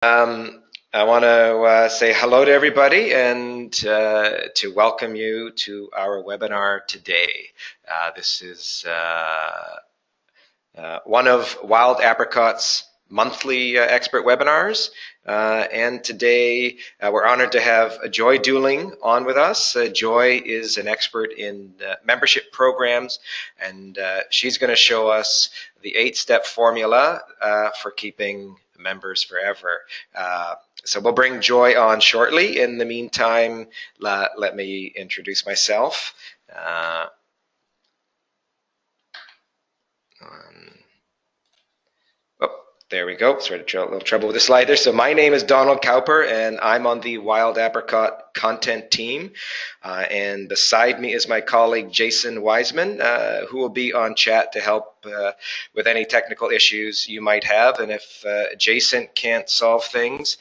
I want to say hello to everybody and to welcome you to our webinar today. This is one of Wild Apricot's monthly expert webinars. And today we're honored to have Joy Dooling on with us. Joy is an expert in membership programs, and she's going to show us the 8-step formula for keeping members forever. So we'll bring Joy on shortly. In the meantime, let me introduce myself. There we go. Sorry, a little trouble with the slide there. So my name is Donald Cowper, and I'm on the Wild Apricot content team. And beside me is my colleague, Jason Wiseman, who will be on chat to help with any technical issues you might have. And if Jason can't solve things,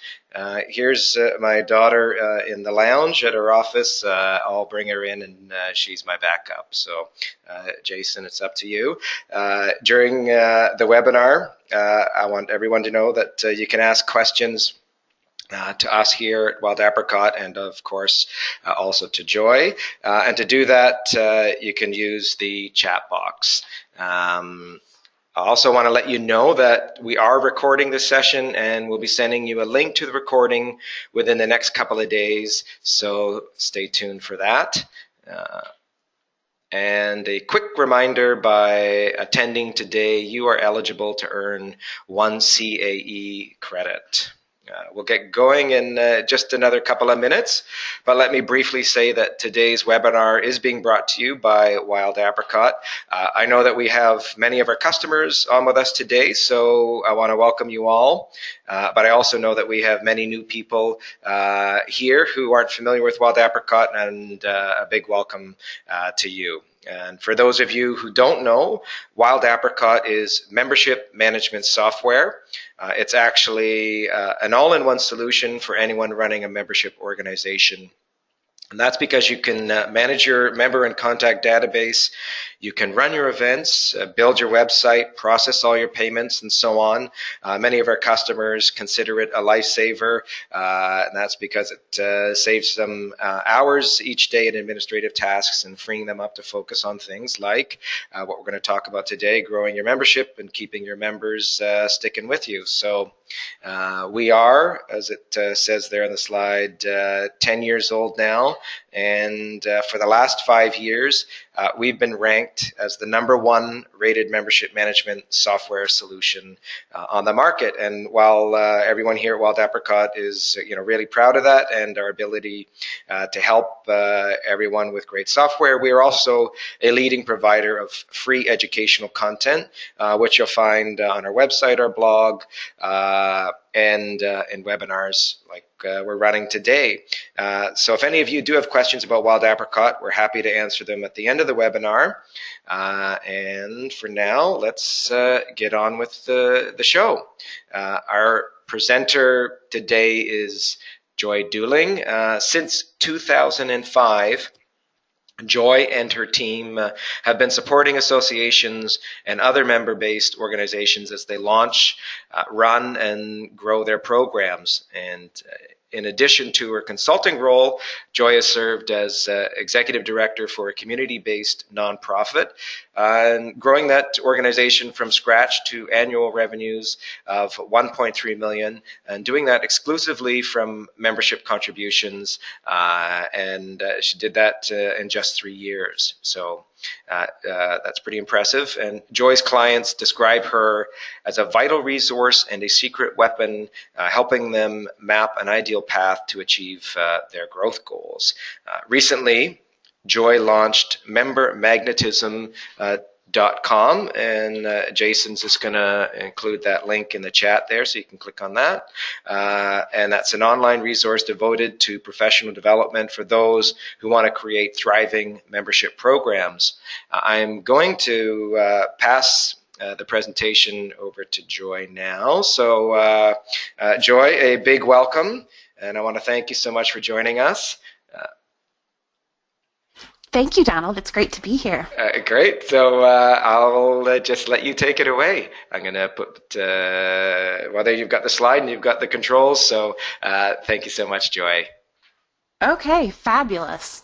here's my daughter in the lounge at her office. I'll bring her in, and she's my backup. So, Jason, it's up to you. During the webinar, I want everyone to know that you can ask questions to us here at Wild Apricot, and of course also to Joy. And to do that, you can use the chat box. I also want to let you know that we are recording this session, and we'll be sending you a link to the recording within the next couple of days, so stay tuned for that. And a quick reminder, by attending today, you are eligible to earn 1 CAE credit. We'll get going in just another couple of minutes, but let me briefly say that today's webinar is being brought to you by Wild Apricot. I know that we have many of our customers on with us today, so I want to welcome you all. But I also know that we have many new people here who aren't familiar with Wild Apricot, and a big welcome to you. And for those of you who don't know, Wild Apricot is membership management software. It's actually an all-in-one solution for anyone running a membership organization. And that's because you can manage your member and contact database, you can run your events, build your website, process all your payments, and so on. Many of our customers consider it a lifesaver, and that's because it saves them hours each day in administrative tasks and freeing them up to focus on things like what we're going to talk about today, growing your membership and keeping your members sticking with you. So we are, as it says there on the slide, 10 years old now, and for the last 5 years, we've been ranked as the #1 rated membership management software solution on the market. And while everyone here at Wild Apricot is really proud of that and our ability to help everyone with great software, we are also a leading provider of free educational content, which you'll find on our website, our blog, and in webinars like we're running today. So if any of you do have questions about Wild Apricot, we're happy to answer them at the end of the webinar. And for now, let's get on with the show. Our presenter today is Joy Dooling. Since 2005, Joy and her team have been supporting associations and other member-based organizations as they launch, run, and grow their programs. And in addition to her consulting role, Joy has served as executive director for a community-based nonprofit, and growing that organization from scratch to annual revenues of $1.3 million, and doing that exclusively from membership contributions. And she did that in just 3 years. So that's pretty impressive. And Joy's clients describe her as a vital resource and a secret weapon, helping them map an ideal path to achieve their growth goals. Recently, Joy launched membermagnetism.com, and Jason's just going to include that link in the chat there, so you can click on that. And that's an online resource devoted to professional development for those who want to create thriving membership programs. I'm going to pass the presentation over to Joy now. So Joy, a big welcome, and I want to thank you so much for joining us. Thank you, Donald. It's great to be here. Great. So I'll just let you take it away. I'm going to put, whether you've got the slide and you've got the controls. So thank you so much, Joy. Okay, fabulous.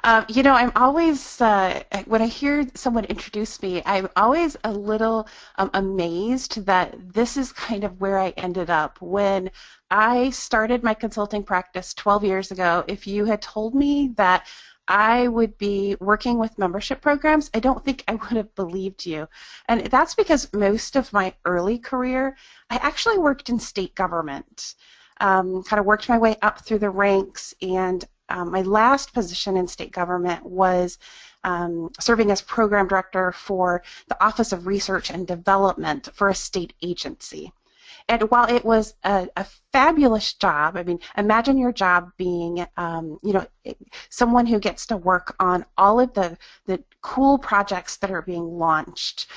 I'm always, when I hear someone introduce me, I'm always a little amazed that this is kind of where I ended up. When I started my consulting practice 12 years ago, if you had told me that I would be working with membership programs, I don't think I would have believed you. And that's because most of my early career, I actually worked in state government. Kind of worked my way up through the ranks, and my last position in state government was serving as program director for the Office of Research and Development for a state agency. And while it was a fabulous job, I mean, imagine your job being, someone who gets to work on all of the cool projects that are being launched.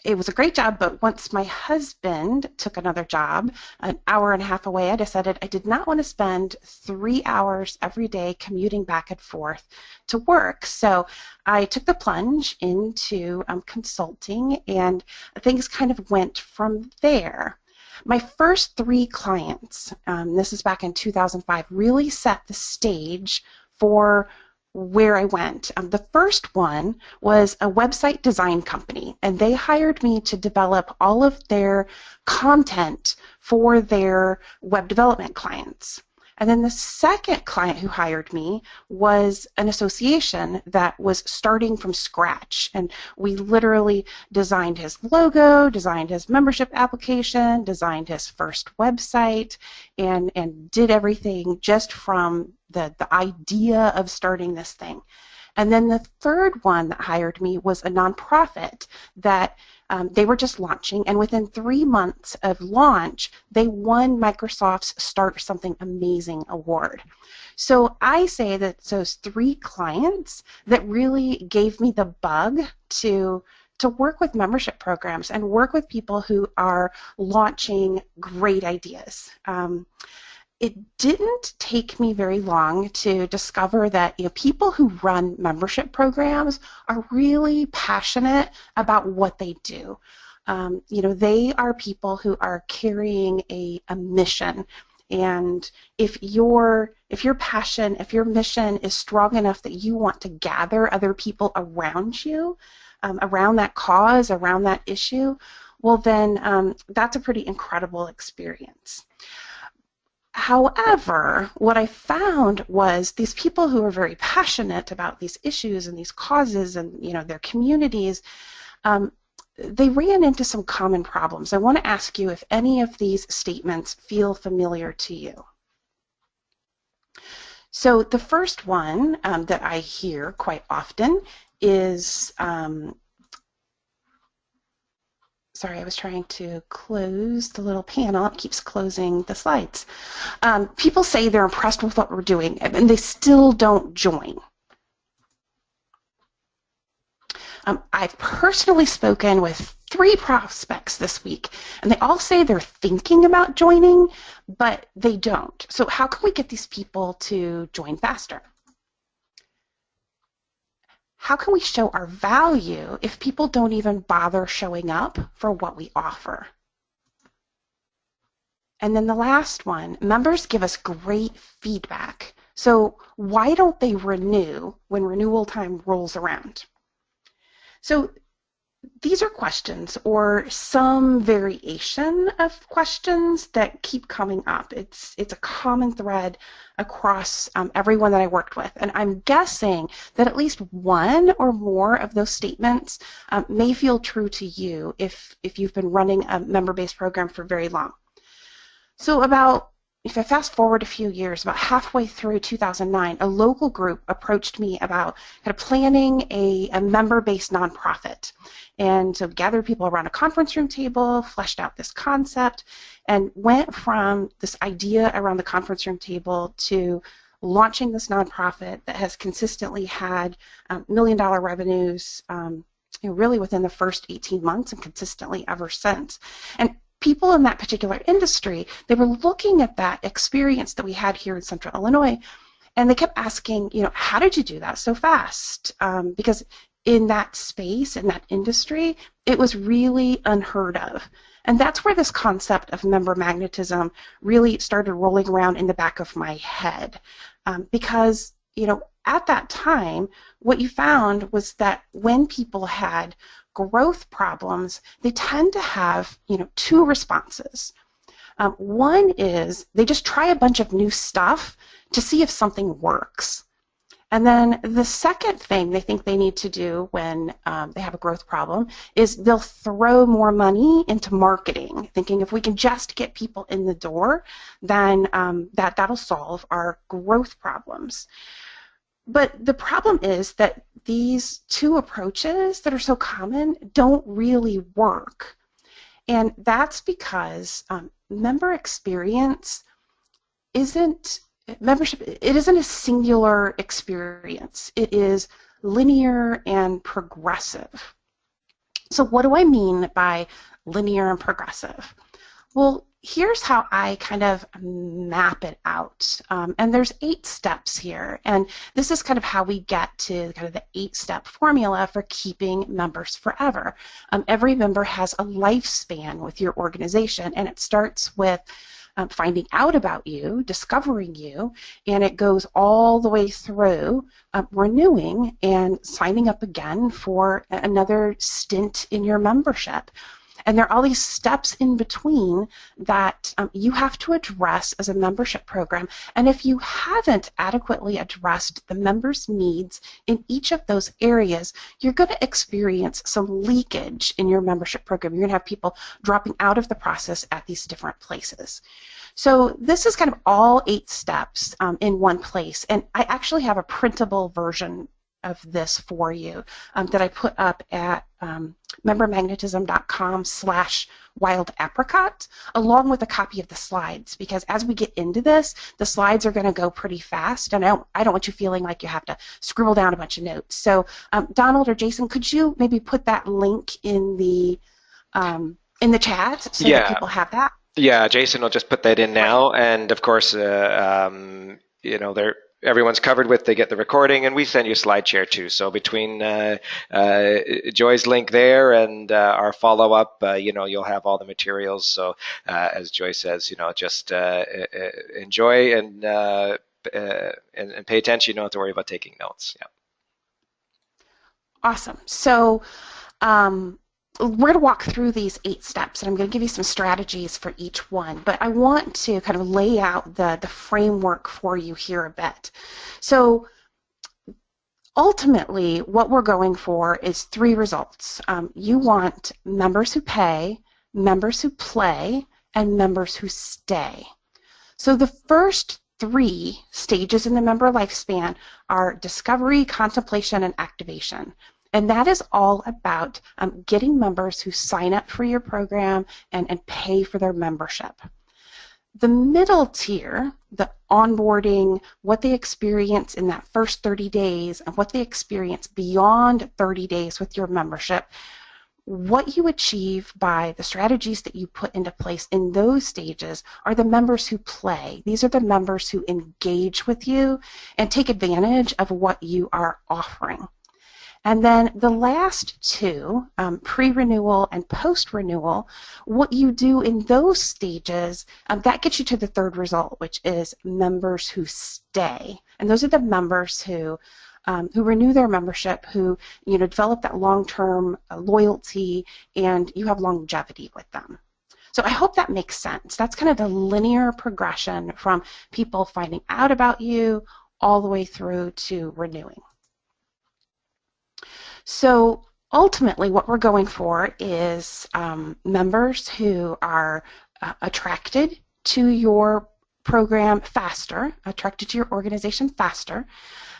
It was a great job, but once my husband took another job an hour and a half away, I decided I did not want to spend 3 hours every day commuting back and forth to work. So I took the plunge into consulting, and things kind of went from there. My first 3 clients, this is back in 2005, really set the stage for where I went. The first one was a website design company, and they hired me to develop all of their content for their web development clients. And then the second client who hired me was an association that was starting from scratch. And we literally designed his logo, designed his membership application, designed his first website, and did everything just from the idea of starting this thing. And then the third one that hired me was a nonprofit that they were just launching, and within 3 months of launch, they won Microsoft's Start Something Amazing award. So I say that those 3 clients that really gave me the bug to work with membership programs and work with people who are launching great ideas. It didn't take me very long to discover that people who run membership programs are really passionate about what they do. They are people who are carrying a mission. And if your passion, if your mission is strong enough that you want to gather other people around you, around that cause, around that issue, well then that's a pretty incredible experience. However, what I found was these people who are very passionate about these issues and these causes and their communities, they ran into some common problems. I want to ask you if any of these statements feel familiar to you. So the first one that I hear quite often is sorry, I was trying to close the little panel. It keeps closing the slides. People say they're impressed with what we're doing, and they still don't join. I've personally spoken with 3 prospects this week, and they all say they're thinking about joining, but they don't. So how can we get these people to join faster? How can we show our value if people don't even bother showing up for what we offer? And then the last one, members give us great feedback. So why don't they renew when renewal time rolls around? So these are questions or some variation of questions that keep coming up. It's a common thread across everyone that I worked with. And I'm guessing that at least one or more of those statements may feel true to you if you've been running a member-based program for very long. So if I fast forward a few years, about halfway through 2009, a local group approached me about kind of planning a member-based nonprofit. And so gathered people around a conference room table, fleshed out this concept, and went from this idea around the conference room table to launching this nonprofit that has consistently had $1 million revenues really within the first 18 months and consistently ever since. And people in that particular industry, they were looking at that experience that we had here in Central Illinois, And they kept asking, how did you do that so fast? Because in that space, in that industry, it was really unheard of. And that's where this concept of member magnetism really started rolling around in the back of my head. Because, at that time, what you found was that when people had growth problems, they tend to have, two responses. One is they just try a bunch of new stuff to see if something works. And then the second thing they think they need to do when they have a growth problem is they'll throw more money into marketing, thinking if we can just get people in the door, then that'll solve our growth problems. But the problem is that these two approaches that are so common don't really work. And that's because member experience membership, it isn't a singular experience. It is linear and progressive. So what do I mean by linear and progressive? Well, here's how I kind of map it out. And there's 8 steps here. And this is kind of how we get to kind of the 8-step formula for keeping members forever. Every member has a lifespan with your organization, and it starts with finding out about you, discovering you, and it goes all the way through renewing and signing up again for another stint in your membership. And there are all these steps in between that you have to address as a membership program. And if you haven't adequately addressed the members' needs in each of those areas, you're going to experience some leakage in your membership program. You're going to have people dropping out of the process at these different places. So this is kind of all 8 steps in one place. And I actually have a printable version of this for you that I put up at membermagnetism.com/wildapricot, along with a copy of the slides, because as we get into this, the slides are going to go pretty fast, and I don't want you feeling like you have to scribble down a bunch of notes. So Donald or Jason, could you maybe put that link in the chat so that people have that? Yeah, Jason will just put that in now, and of course, everyone's covered with. They get the recording, and we send you a slide share too. So between Joy's link there and our follow up, you'll have all the materials. So as Joy says, just enjoy and pay attention. You don't have to worry about taking notes. Yeah. Awesome. So we're going to walk through these 8 steps, and I'm going to give you some strategies for each one, but I want to kind of lay out the framework for you here a bit. So ultimately, what we're going for is 3 results. You want members who pay, members who play, and members who stay. So the first 3 stages in the member lifespan are discovery, contemplation, and activation. And that is all about getting members who sign up for your program and pay for their membership. The middle tier, the onboarding, what they experience in that first 30 days and what they experience beyond 30 days with your membership, what you achieve by the strategies that you put into place in those stages are the members who play. These are the members who engage with you and take advantage of what you are offering. And then the last 2, pre-renewal and post-renewal, what you do in those stages, that gets you to the 3rd result, which is members who stay. And those are the members who renew their membership, who develop that long-term loyalty, and you have longevity with them. So I hope that makes sense. That's kind of the linear progression from people finding out about you all the way through to renewing. So ultimately what we're going for is members who are attracted to your program faster, attracted to your organization faster,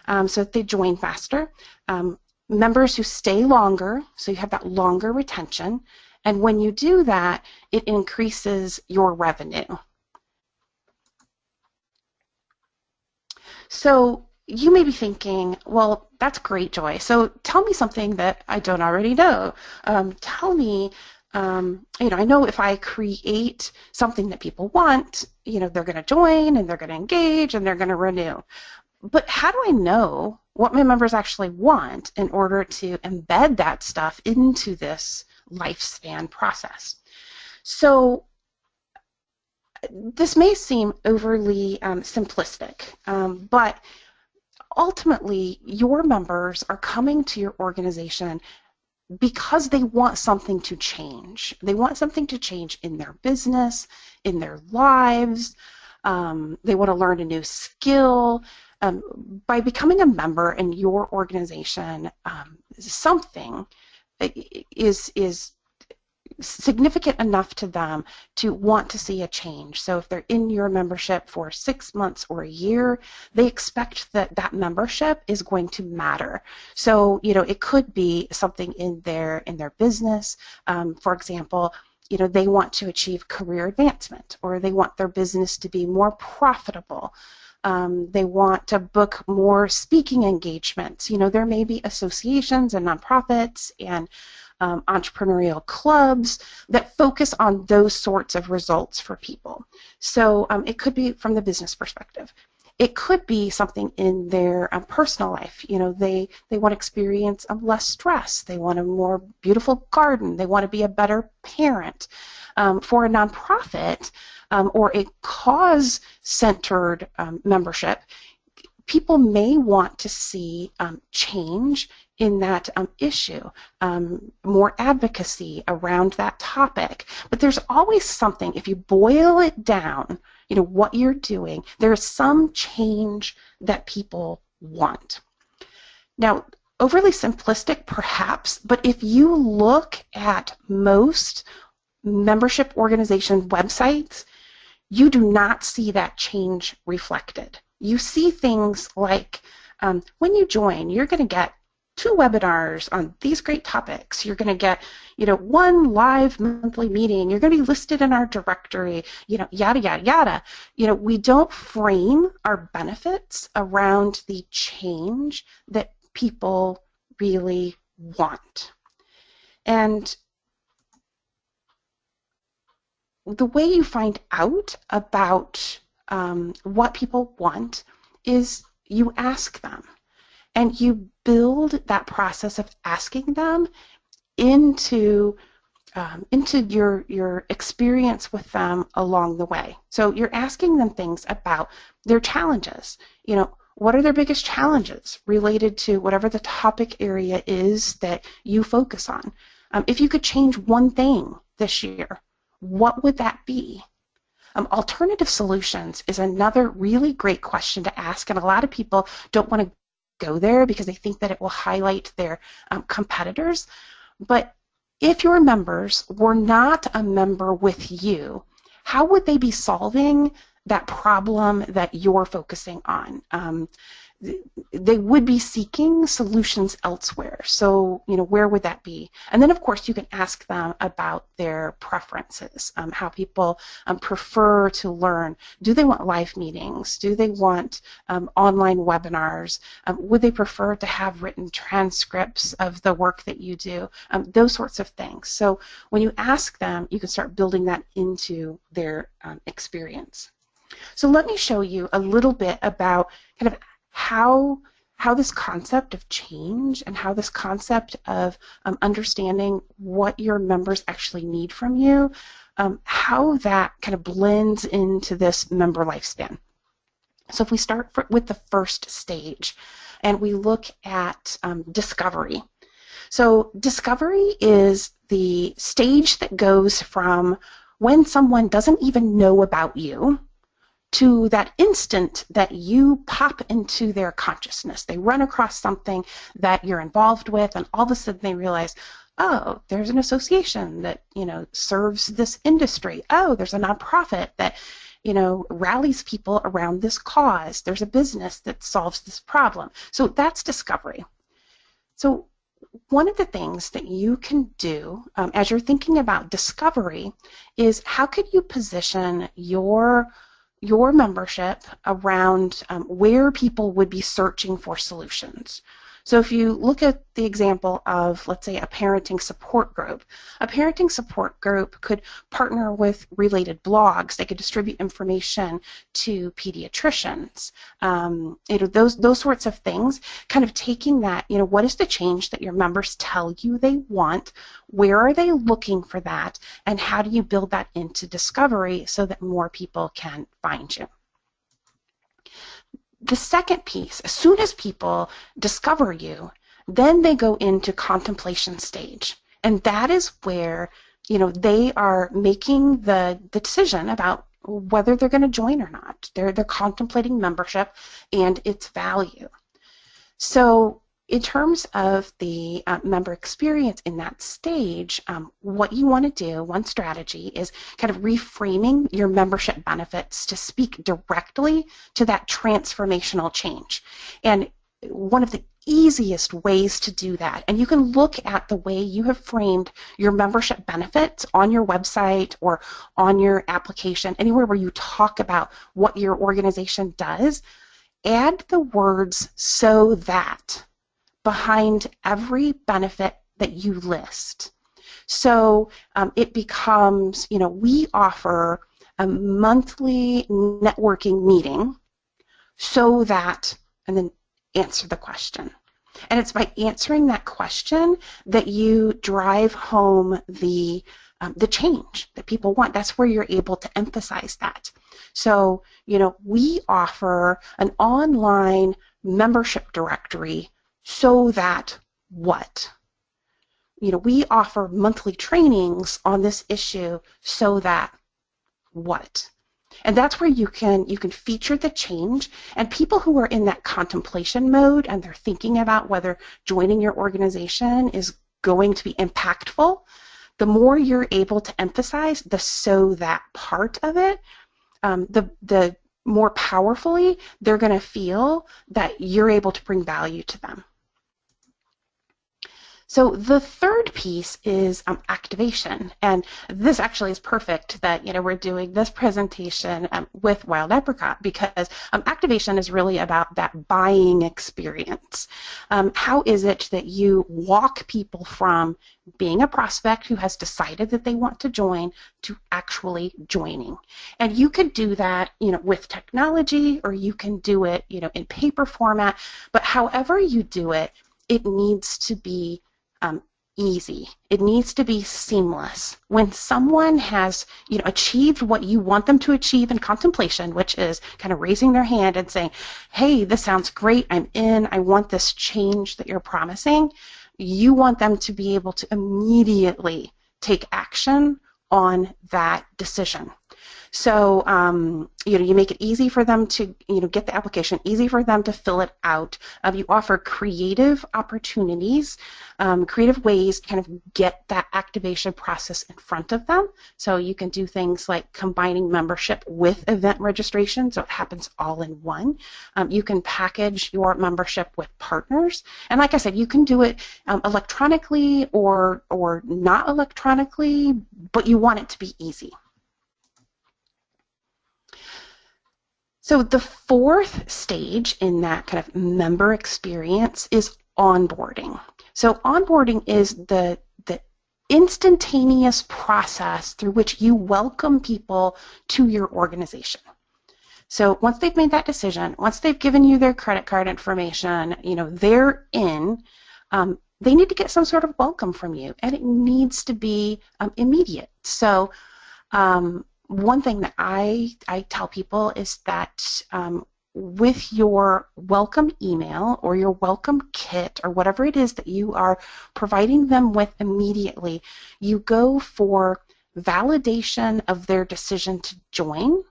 so that they join faster. Members who stay longer, so you have that longer retention. And when you do that, it increases your revenue. So you may be thinking, well, that's great, Joy. So tell me something that I don't already know. Tell me, I know if I create something that people want, they're going to join and they're going to engage and they're going to renew. But how do I know what my members actually want in order to embed that stuff into this lifespan process? So this may seem overly simplistic, but ultimately your members are coming to your organization because they want something to change. They want something to change in their business, in their lives. They want to learn a new skill. By becoming a member in your organization, something is significant enough to them to want to see a change. So if they're in your membership for 6 months or a year, they expect that that membership is going to matter. So, it could be something in their business. For example, they want to achieve career advancement, or they want their business to be more profitable. They want to book more speaking engagements. There may be associations and nonprofits and entrepreneurial clubs that focus on those sorts of results for people. So it could be from the business perspective. It could be something in their personal life. They want to experience less stress. They want a more beautiful garden. They want to be a better parent. For a nonprofit or a cause-centered membership, people may want to see change in that issue, more advocacy around that topic. But there's always something, if you boil it down, what you're doing, there's some change that people want. Now, overly simplistic perhaps, but if you look at most membership organization websites, you do not see that change reflected. You see things like when you join, you're going to get 2 webinars on these great topics. You're going to get, 1 live monthly meeting. You're going to be listed in our directory, yada, yada, yada. We don't frame our benefits around the change that people really want. And the way you find out about what people want is you ask them, and you build that process of asking them into your experience with them along the way. So you're asking them things about their challenges. What are their biggest challenges related to whatever the topic area is that you focus on? If you could change one thing this year, what would that be? Alternative solutions is another really great question to ask, and a lot of people don't want to go there because they think that it will highlight their competitors. But if your members were not a member with you, how would they be solving that problem that you're focusing on? They would be seeking solutions elsewhere. So, where would that be? And then, of course, you can ask them about their preferences, how people prefer to learn. Do they want live meetings? Do they want online webinars? Would they prefer to have written transcripts of the work that you do? Those sorts of things. So when you ask them, you can start building that into their experience. So let me show you a little bit about kind of how this concept of change and how this concept of understanding what your members actually need from you, how that kind of blends into this member lifespan. So if we start with the first stage and we look at discovery. So discovery is the stage that goes from when someone doesn't even know about you to that instant that you pop into their consciousness. They run across something that you're involved with, and all of a sudden they realize, oh, there's an association that, serves this industry. Oh, there's a nonprofit that, rallies people around this cause. There's a business that solves this problem. So that's discovery. So one of the things that you can do as you're thinking about discovery is how could you position your membership around where people would be searching for solutions. So if you look at the example of, let's say, a parenting support group, a parenting support group could partner with related blogs. They could distribute information to pediatricians. Those sorts of things, kind of taking that, what is the change that your members tell you they want? Where are they looking for that? And how do you build that into discovery so that more people can find you? The second piece, as soon as people discover you, then they go into contemplation stage. And that is where, they are making the decision about whether they're going to join or not. They're contemplating membership and its value. So in terms of the member experience in that stage, what you want to do, one strategy, is kind of reframing your membership benefits to speak directly to that transformational change. And one of the easiest ways to do that, and you can look at the way you have framed your membership benefits on your website or on your application, anywhere where you talk about what your organization does, add the words "so that" behind every benefit that you list. So it becomes, we offer a monthly networking meeting so that, and then answer the question. And it's by answering that question that you drive home the change that people want. That's where you're able to emphasize that. So, we offer an online membership directory so that what? We offer monthly trainings on this issue so that what? And that's where you can feature the change, and people who are in that contemplation mode and they're thinking about whether joining your organization is going to be impactful, the more you're able to emphasize the "so that" part of it, the more powerfully they're going to feel that you're able to bring value to them. So the third piece is activation, and this actually is perfect that we're doing this presentation with Wild Apricot, because activation is really about that buying experience. How is it that you walk people from being a prospect who has decided that they want to join to actually joining? And you could do that with technology, or you can do it in paper format, but however you do it, it needs to be easy. It needs to be seamless. When someone has achieved what you want them to achieve in contemplation, which is kind of raising their hand and saying, "Hey, this sounds great, I'm in, I want this change that you're promising," you want them to be able to immediately take action on that decision. So you make it easy for them to get the application, easy for them to fill it out. You offer creative opportunities, creative ways to kind of get that activation process in front of them. So you can do things like combining membership with event registration, so it happens all in one. You can package your membership with partners, and like I said, you can do it electronically or not electronically, but you want it to be easy. So the fourth stage in that kind of member experience is onboarding. So onboarding is the instantaneous process through which you welcome people to your organization. So once they've made that decision, once they've given you their credit card information, they're in, they need to get some sort of welcome from you, and it needs to be immediate. So one thing that I tell people is that with your welcome email or your welcome kit or whatever it is that you are providing them with immediately, you go for validation of their decision to join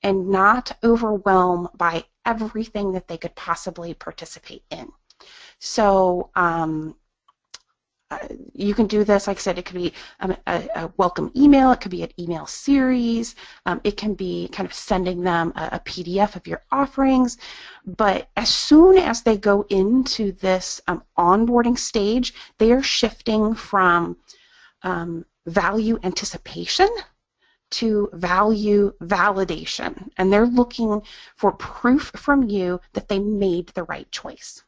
and not overwhelm by everything that they could possibly participate in. So you can do this, like I said, it could be a welcome email, it could be an email series, it can be kind of sending them a PDF of your offerings, but as soon as they go into this onboarding stage, they are shifting from value anticipation to value validation, and they're looking for proof from you that they made the right choice.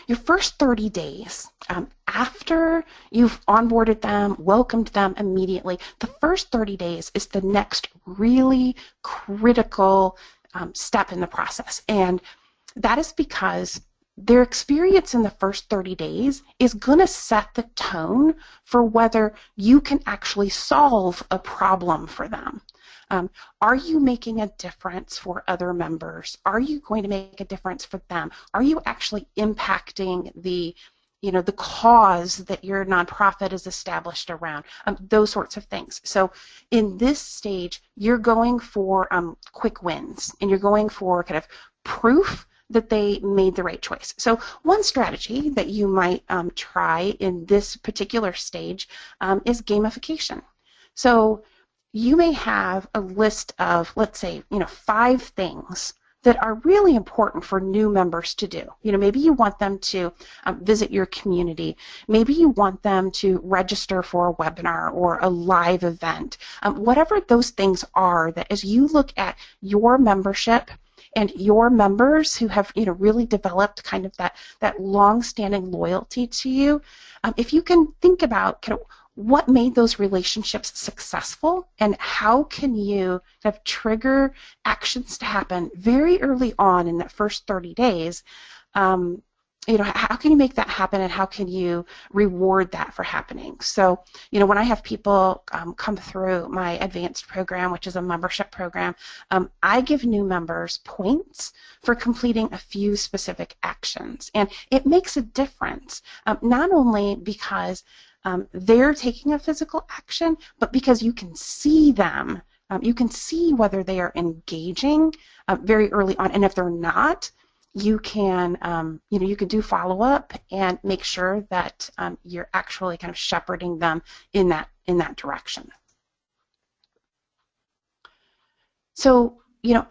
Your first 30 days, after you've onboarded them, welcomed them immediately, the first 30 days is the next really critical step in the process. And that is because their experience in the first 30 days is going to set the tone for whether you can actually solve a problem for them. Are you making a difference for other members? Are you going to make a difference for them? Are you actually impacting the the cause that your nonprofit is established around? Those sorts of things. So in this stage, you're going for quick wins, and you're going for kind of proof that they made the right choice. So one strategy that you might try in this particular stage is gamification. So you may have a list of, let's say, 5 things that are really important for new members to do. Maybe you want them to visit your community. Maybe you want them to register for a webinar or a live event. Whatever those things are, that as you look at your membership and your members who have really developed kind of that long-standing loyalty to you, if you can think about kind of what made those relationships successful and how can you kind of trigger actions to happen very early on in that first 30 days, how can you make that happen, and how can you reward that for happening? So, when I have people come through my advanced program, which is a membership program, I give new members points for completing a few specific actions. And it makes a difference, not only because they're taking a physical action, but because you can see them. You can see whether they are engaging very early on, and if they're not, you can you can do follow-up and make sure that you're actually kind of shepherding them in that direction. So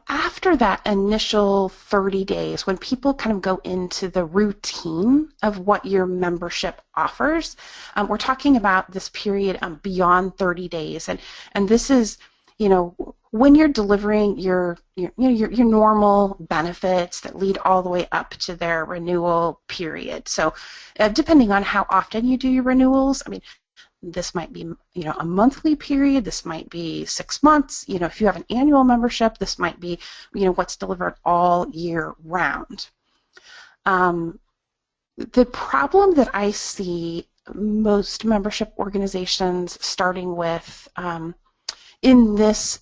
after that initial 30 days, when people kind of go into the routine of what your membership offers, we're talking about this period beyond 30 days, and this is when you're delivering your normal benefits that lead all the way up to their renewal period. So depending on how often you do your renewals, I mean, this might be a monthly period, this might be 6 months, if you have an annual membership, this might be what's delivered all year round. The problem that I see most membership organizations starting with in this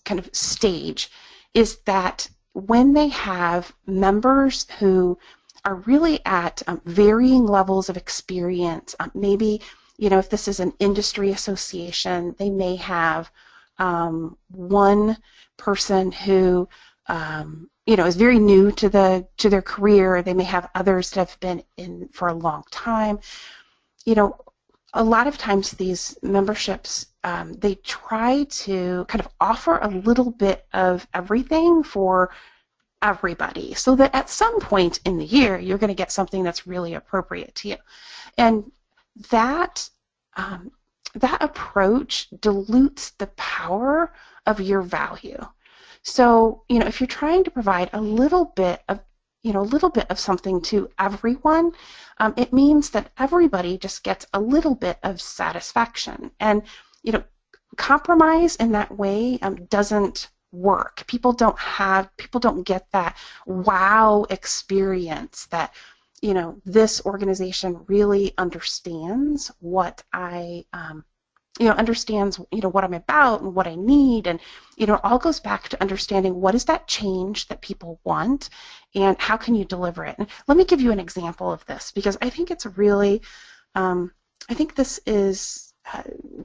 kind of stage is that when they have members who are really at varying levels of experience, maybe if this is an industry association, they may have one person who is very new to their career. They may have others that have been in for a long time. A lot of times these memberships, they try to kind of offer a little bit of everything for everybody, so that at some point in the year you're going to get something that's really appropriate to you. And that approach dilutes the power of your value. So, if you're trying to provide a little bit of something to everyone, it means that everybody just gets a little bit of satisfaction. And, compromise in that way doesn't work. People don't get that wow experience that this organization really understands what understands what I'm about and what I need, and it all goes back to understanding what is that change that people want and how can you deliver it. And let me give you an example of this, because I think it's really I think this is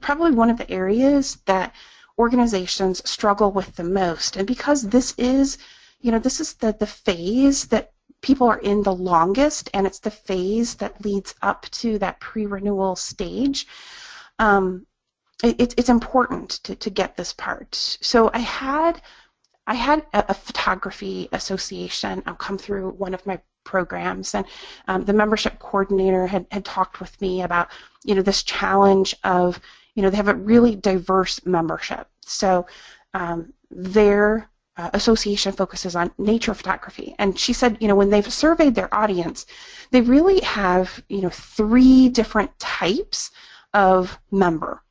probably one of the areas that organizations struggle with the most. And because this is the phase that people are in the longest, and it's the phase that leads up to that pre-renewal stage, it's important to get this part. So I had a photography association come through one of my programs, and the membership coordinator had talked with me about this challenge of they have a really diverse membership. So their association focuses on nature photography. And she said, when they've surveyed their audience, they really have, 3 different types of member.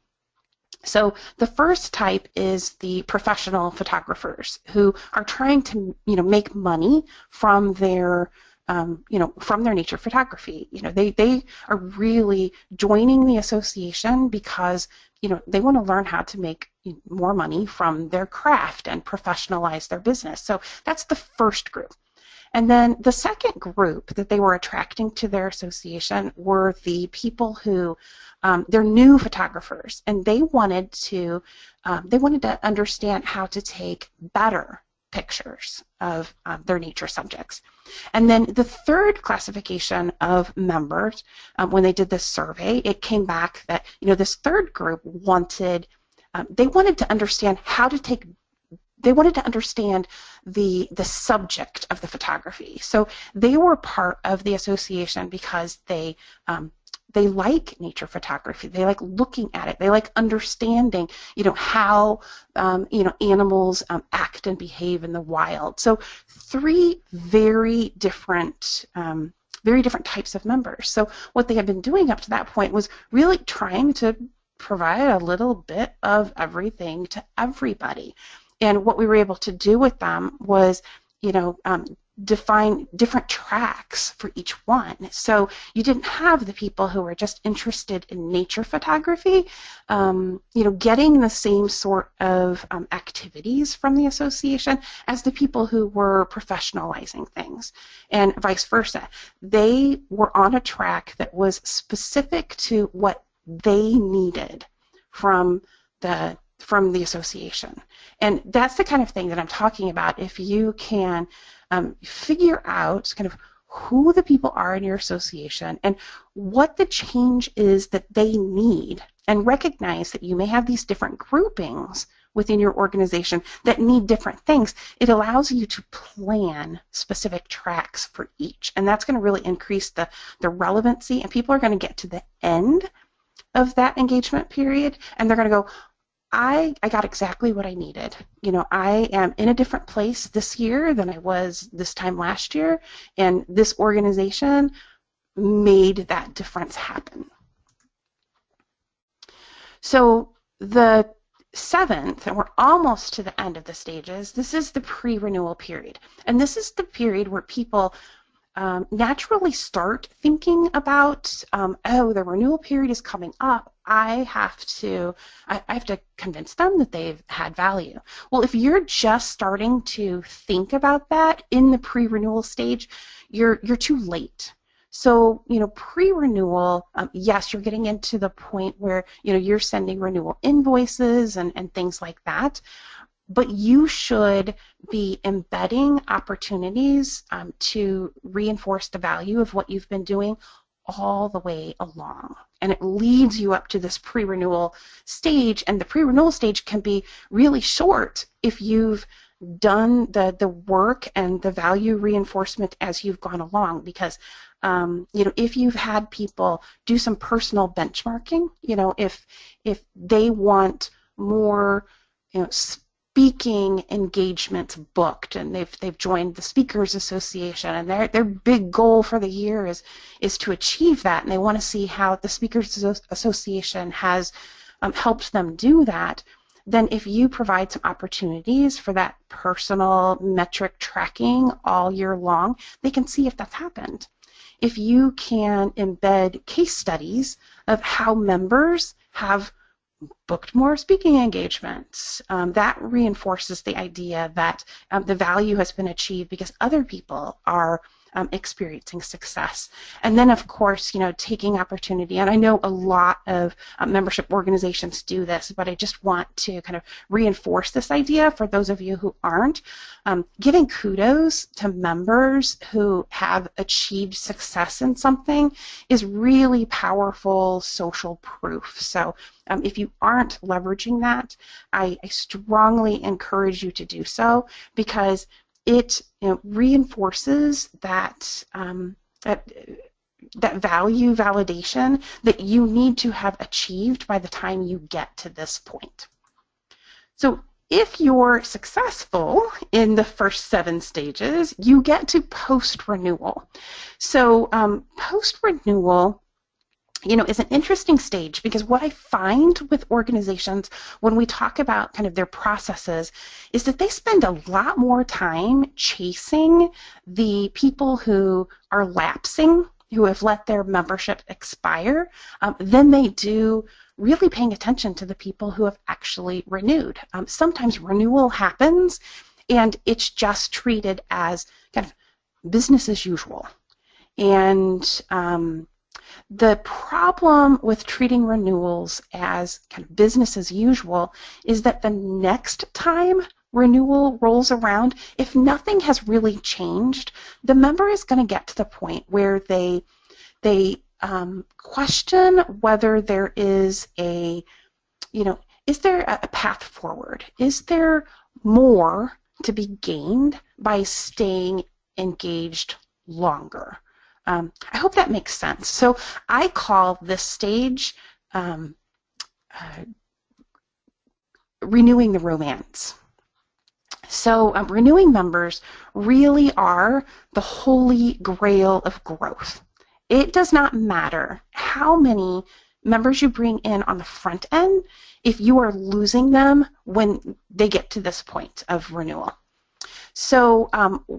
So the first type is the professional photographers who are trying to, make money from their from their nature photography. They are really joining the association because, they want to learn how to make more money from their craft and professionalize their business. So that's the first group. And then the second group that they were attracting to their association were the people who, they're new photographers, and they wanted to understand how to take better pictures of their nature subjects. And then the third classification of members, when they did this survey, it came back that, this third group wanted, they wanted to understand how to take, they wanted to understand the subject of the photography. So they were part of the association because they like nature photography. They like looking at it. They like understanding, how, animals act and behave in the wild. So 3 very different types of members. So what they had been doing up to that point was really trying to provide a little bit of everything to everybody. And what we were able to do with them was, define different tracks for each one. So you didn't have the people who were just interested in nature photography, getting the same sort of activities from the association as the people who were professionalizing things, and vice versa. They were on a track that was specific to what they needed from the association. And that's the kind of thing that I'm talking about. If you can figure out kind of who the people are in your association and what the change is that they need, and recognize that you may have these different groupings within your organization that need different things, it allows you to plan specific tracks for each. And that's going to really increase the relevancy, and people are going to get to the end of that engagement period and they're going to go, I got exactly what I needed. I am in a different place this year than I was this time last year, and this organization made that difference happen. So the 7th, and we're almost to the end of the stages, this is the pre-renewal period. And this is the period where people naturally start thinking about, oh, the renewal period is coming up. I have to convince them that they've had value. Well, if you're just starting to think about that in the pre-renewal stage, you're too late. So, pre-renewal, yes, you're getting into the point where, you're sending renewal invoices and things like that. But you should be embedding opportunities to reinforce the value of what you've been doing all the way along. And it leads you up to this pre-renewal stage, and the pre-renewal stage can be really short if you've done the work and the value reinforcement as you've gone along, because if you've had people do some personal benchmarking, if they want more speaking engagements booked, and they've joined the Speakers Association, and their big goal for the year is to achieve that, and they want to see how the Speakers Association has helped them do that, then if you provide some opportunities for that personal metric tracking all year long, they can see if that's happened. If you can embed case studies of how members have booked more speaking engagements, that reinforces the idea that the value has been achieved because other people are experiencing success. And then, of course, taking opportunity, and I know a lot of membership organizations do this, but I just want to kind of reinforce this idea for those of you who aren't. Giving kudos to members who have achieved success in something is really powerful social proof. So if you aren't leveraging that, I strongly encourage you to do so, because it reinforces that that value validation that you need to have achieved by the time you get to this point. So if you're successful in the first 7 stages, you get to post-renewal. So post-renewal, is an interesting stage, because what I find with organizations when we talk about kind of their processes is that they spend a lot more time chasing the people who are lapsing, who have let their membership expire, than they do really paying attention to the people who have actually renewed. Sometimes renewal happens and it's just treated as kind of business as usual. And the problem with treating renewals as kind of business as usual is that the next time renewal rolls around, if nothing has really changed, the member is going to get to the point where they question whether there is is there a path forward? Is there more to be gained by staying engaged longer? I hope that makes sense. So I call this stage renewing the romance. So renewing members really are the holy grail of growth. It does not matter how many members you bring in on the front end if you are losing them when they get to this point of renewal. So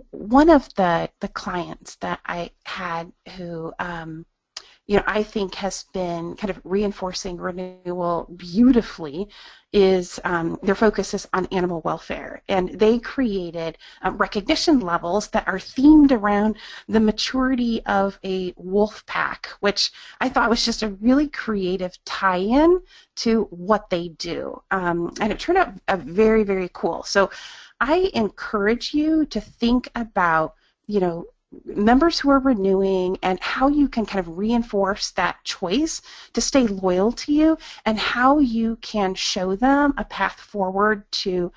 one of the clients that I had who I think has been kind of reinforcing renewal beautifully is their focus is on animal welfare, and they created recognition levels that are themed around the maturity of a wolf pack, which I thought was just a really creative tie-in to what they do, and it turned out very, very cool. So I encourage you to think about, members who are renewing and how you can kind of reinforce that choice to stay loyal to you, and how you can show them a path forward to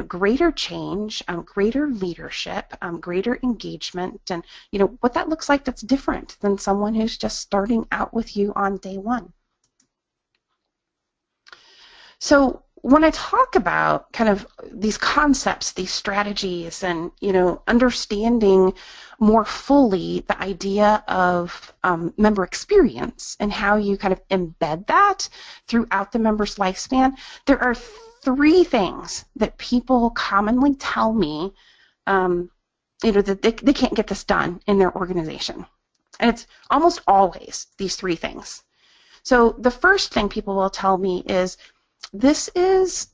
greater change, greater leadership, greater engagement, and what that looks like that's different than someone who's just starting out with you on day one. So when I talk about kind of these concepts, these strategies, and understanding more fully the idea of member experience and how you kind of embed that throughout the member's lifespan, there are 3 things that people commonly tell me that they can't get this done in their organization. And it's almost always these 3 things. So the first thing people will tell me is, this is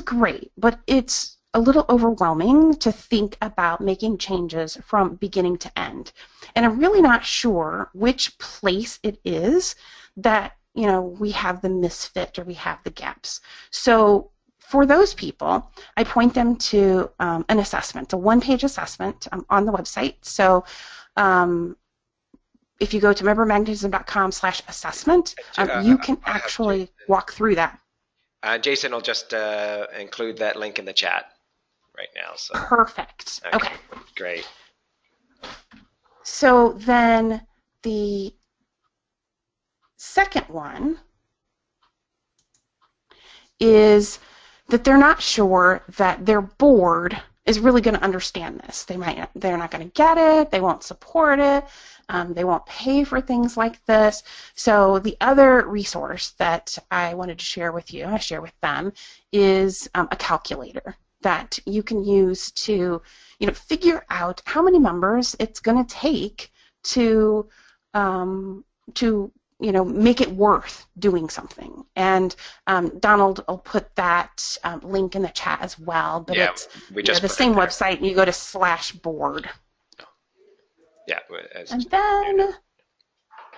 great, but it's a little overwhelming to think about making changes from beginning to end. And I'm really not sure which place it is that, we have the misfit or we have the gaps. So for those people, I point them to an assessment, a 1-page assessment on the website. So if you go to membermagnetism.com/assessment, you can actually walk through that. Jason will just include that link in the chat right now. So. Perfect. Okay. Great. So then the second one is that they're not sure that their board is really going to understand this. They're not going to get it. They won't support it. They won't pay for things like this. So the other resource that I wanted to share with you, I share with them, is a calculator that you can use to, figure out how many members it's going to take to make it worth doing something. And Donald will put that link in the chat as well. But it's the same website, and you go to /board. Yeah. And then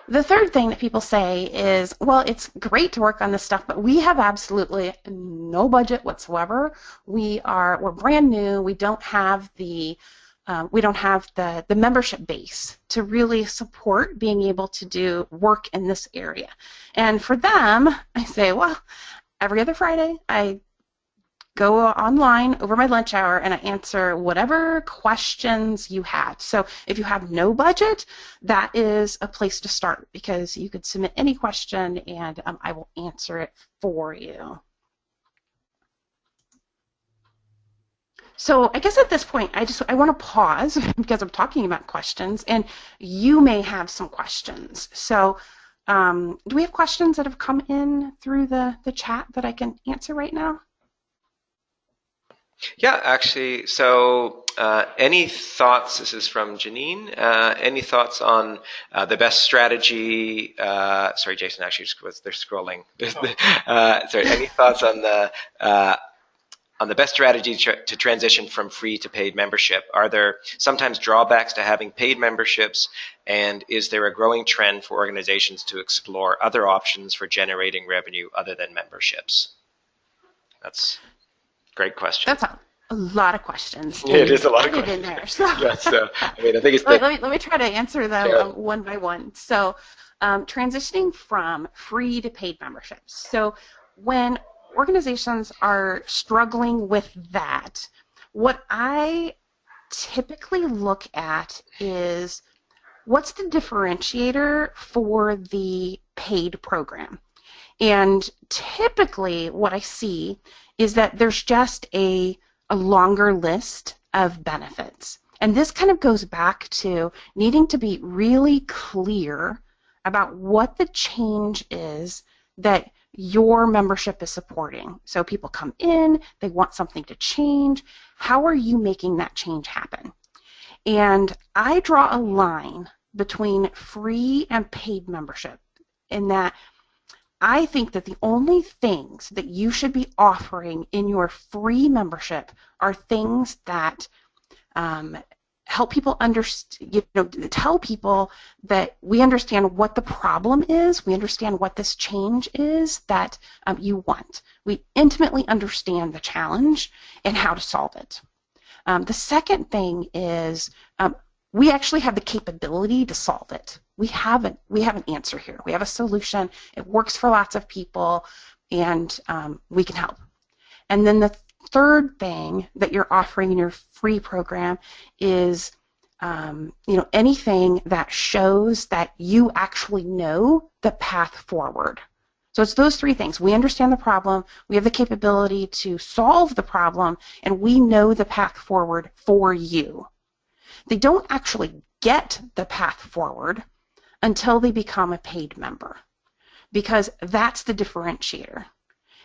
the third thing that people say is, well, it's great to work on this stuff, but we have absolutely no budget whatsoever. We're brand new. We don't have the membership base to really support being able to do work in this area. And for them, I say, well, every other Friday I go online over my lunch hour and I answer whatever questions you have. So if you have no budget, that is a place to start, because you could submit any question and I will answer it for you. So I guess at this point, I want to pause because I'm talking about questions, and you may have some questions. So do we have questions that have come in through the chat that I can answer right now? Yeah, actually. So, any thoughts? This is from Janine. Any thoughts on the best strategy? Sorry, Jason. Actually, they're scrolling. Sorry. Any thoughts on the best strategy to transition from free to paid membership? Are there sometimes drawbacks to having paid memberships? And is there a growing trend for organizations to explore other options for generating revenue other than memberships? That's a great question. That's a lot of questions It is a lot of embedded in questions. there. So Yes. I mean, I think it's the let me try to answer them yeah. one by one. So transitioning from free to paid memberships. So when organizations are struggling with that, what I typically look at is what's the differentiator for the paid program? And typically what I see is that there's just a longer list of benefits. And this kind of goes back to needing to be really clear about what the change is that your membership is supporting. So people come in, they want something to change. How are you making that change happen? And I draw a line between free and paid membership in that I think that the only things that you should be offering in your free membership are things that help people understand, tell people that we understand what the problem is, we understand what this change is that you want. We intimately understand the challenge and how to solve it. The second thing is we actually have the capability to solve it. We have an answer here. We have a solution. It works for lots of people, and we can help. And then the third thing that you're offering in your free program is anything that shows that you actually know the path forward. So it's those three things. We understand the problem, we have the capability to solve the problem, and we know the path forward for you. They don't actually get the path forward until they become a paid member, because that's the differentiator.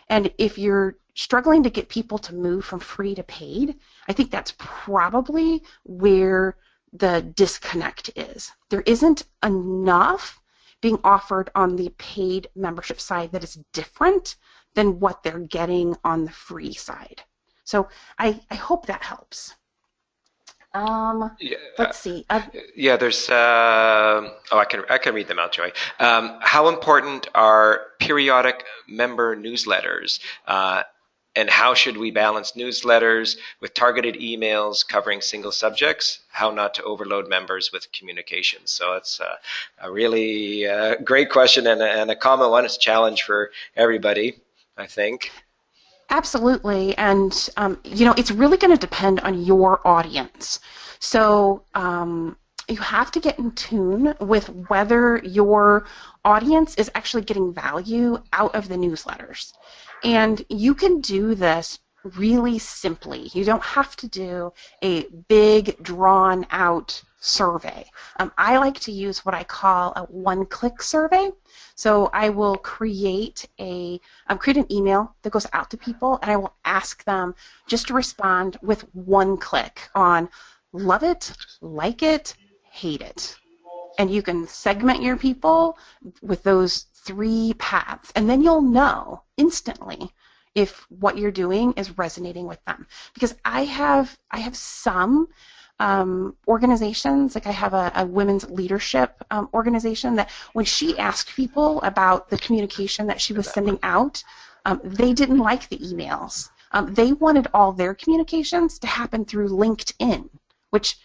And if you're struggling to get people to move from free to paid, I think that's probably where the disconnect is. There isn't enough being offered on the paid membership side that is different than what they're getting on the free side. So I hope that helps. Yeah, Let's see. yeah, there's. I can read them out, Joy. How important are periodic member newsletters, and how should we balance newsletters with targeted emails covering single subjects? How not to overload members with communications? So it's a really great question and a common one. It's a challenge for everybody, I think. Absolutely, and it's really going to depend on your audience. So you have to get in tune with whether your audience is actually getting value out of the newsletters. And you can do this really simply. You don't have to do a big, drawn-out survey. I like to use what I call a one-click survey. So I will create an email that goes out to people, and I will ask them just to respond with one click on love it, like it, hate it. And you can segment your people with those three paths, and then you'll know instantly if what you're doing is resonating with them. Because I have some organizations, like I have a women's leadership organization that when she asked people about the communication that she was sending out, they didn't like the emails. They wanted all their communications to happen through LinkedIn, which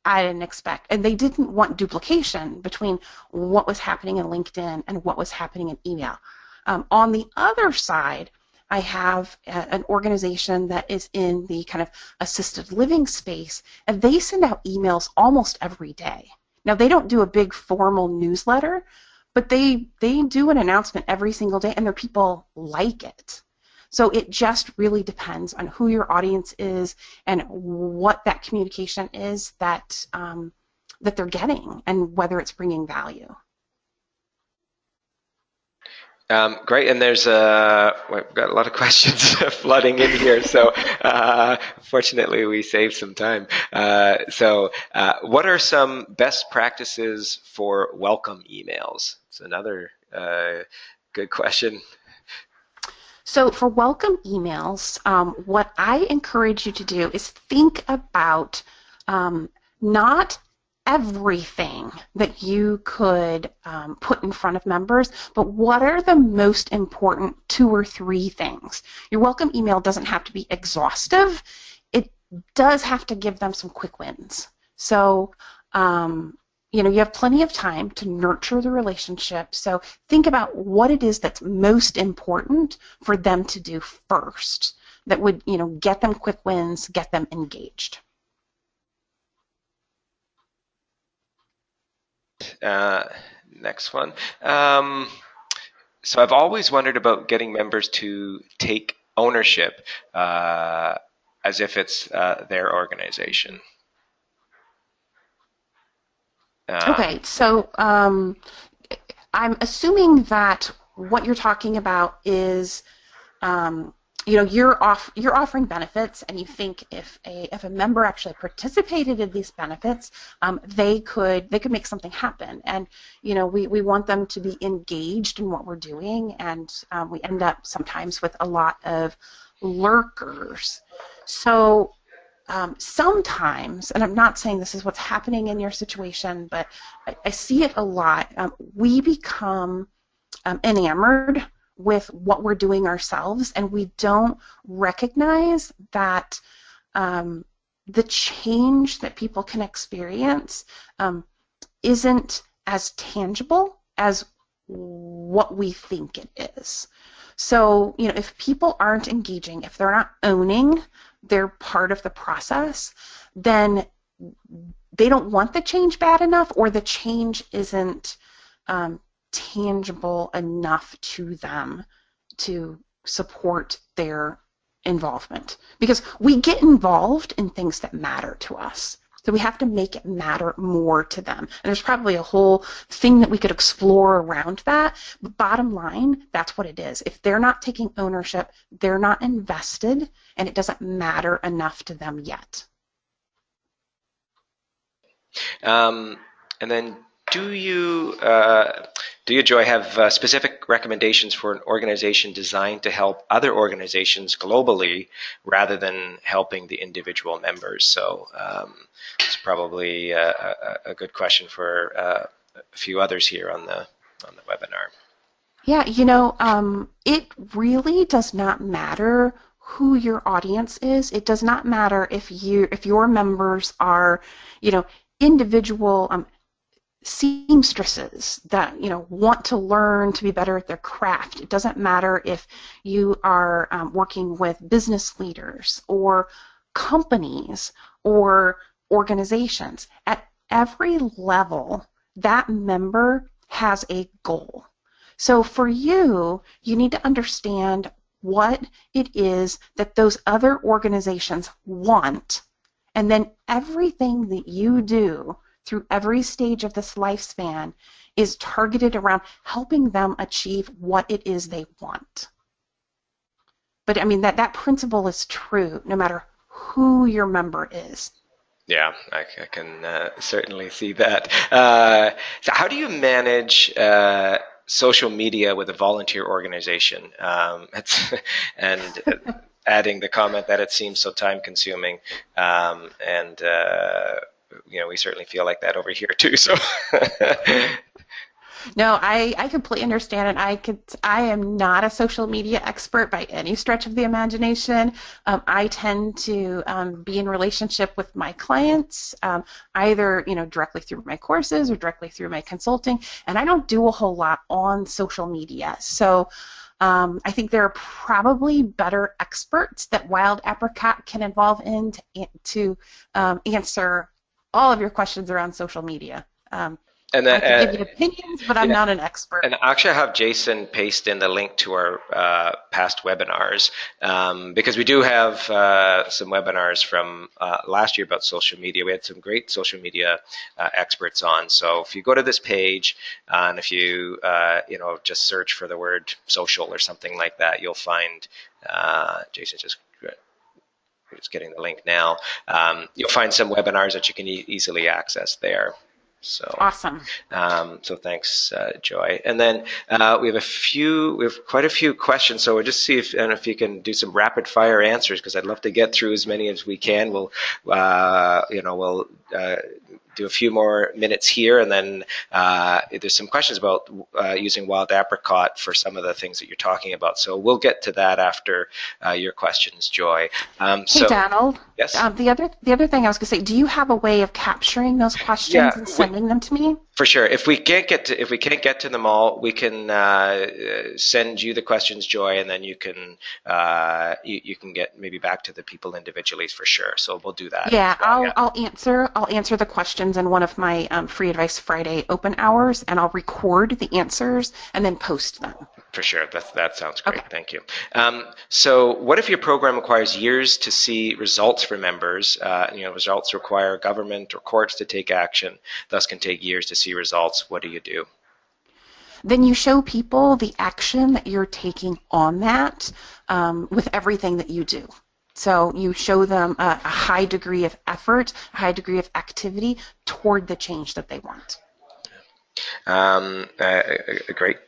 I didn't expect. And they didn't want duplication between what was happening in LinkedIn and what was happening in email. On the other side, I have an organization that is in the kind of assisted living space, and they send out emails almost every day. Now, they don't do a big formal newsletter, but they do an announcement every single day, and their people like it. So it just really depends on who your audience is and what that communication is that they're getting and whether it's bringing value. Great, and we've got a lot of questions flooding in here, so fortunately we saved some time. What are some best practices for welcome emails? It's another good question. So for welcome emails, what I encourage you to do is think about not everything that you could put in front of members, but what are the most important 2 or 3 things? Your welcome email doesn't have to be exhaustive. It does have to give them some quick wins. So, you have plenty of time to nurture the relationship. So think about what it is that's most important for them to do first that would, get them quick wins, get them engaged. Next one. So I've always wondered about getting members to take ownership as if it's their organization. Okay, so I'm assuming that what you're talking about is, you're offering benefits, and you think if a member actually participated in these benefits, they could make something happen, and we want them to be engaged in what we're doing, and we end up sometimes with a lot of lurkers. So. Sometimes, and I'm not saying this is what's happening in your situation, but I see it a lot, we become enamored with what we're doing ourselves, and we don't recognize that the change that people can experience isn't as tangible as what we think it is. So, if people aren't engaging, if they're not owning their part of the process, then they don't want the change bad enough, or the change isn't tangible enough to them to support their involvement. Because we get involved in things that matter to us. So we have to make it matter more to them. And there's probably a whole thing that we could explore around that. But bottom line, that's what it is. If they're not taking ownership, they're not invested, and it doesn't matter enough to them yet. And then do you, Joy, have specific recommendations for an organization designed to help other organizations globally rather than helping the individual members? So it's probably a good question for a few others here on the webinar. Yeah, it really does not matter who your audience is. It does not matter if your members are, individual seamstresses that want to learn to be better at their craft. It doesn't matter if you are working with business leaders or companies or organizations. At every level, that member has a goal. So for you, you need to understand what it is that those other organizations want, and then everything that you do through every stage of this lifespan is targeted around helping them achieve what it is they want. But I mean, that principle is true no matter who your member is. Yeah, I can certainly see that. So how do you manage social media with a volunteer organization? And adding the comment that it seems so time consuming, and we certainly feel like that over here too. So No, I completely understand, and I am not a social media expert by any stretch of the imagination. I tend to be in relationship with my clients, either directly through my courses or directly through my consulting, and I don't do a whole lot on social media. So I think there are probably better experts that Wild Apricot can involve to answer all of your questions around social media. And I could give then, you opinions, but I'm yeah, not an expert. and actually, I have Jason paste in the link to our past webinars because we do have some webinars from last year about social media. We had some great social media experts on. So if you go to this page and if you just search for the word social or something like that, you'll find Jason just getting the link now. You'll find some webinars that you can easily access there. So. Awesome. So thanks, Joy. And then we have quite a few questions. So we'll just see if you can do some rapid fire answers because I'd love to get through as many as we can. We'll do a few more minutes here, and then there's some questions about using wild apricot for some of the things that you're talking about. So we'll get to that after your questions, Joy. Hey, Donald. Yes. The other thing I was going to say, do you have a way of capturing those questions Yeah, and sending them to me? for sure. If we can't get to them all, we can send you the questions, Joy, and then you can you can get maybe back to the people individually for sure. So we'll do that Yeah, as well. Yeah, I'll answer the questions in one of my Free Advice Friday open hours, and I'll record the answers and then post them. for sure. That sounds great. Okay. Thank you. So, what if your program requires years to see results for members? Results require government or courts to take action. Thus, can take years to see results. What do you do? Then you show people the action that you're taking on that with everything that you do. So you show them a high degree of effort, a high degree of activity toward the change that they want. A great,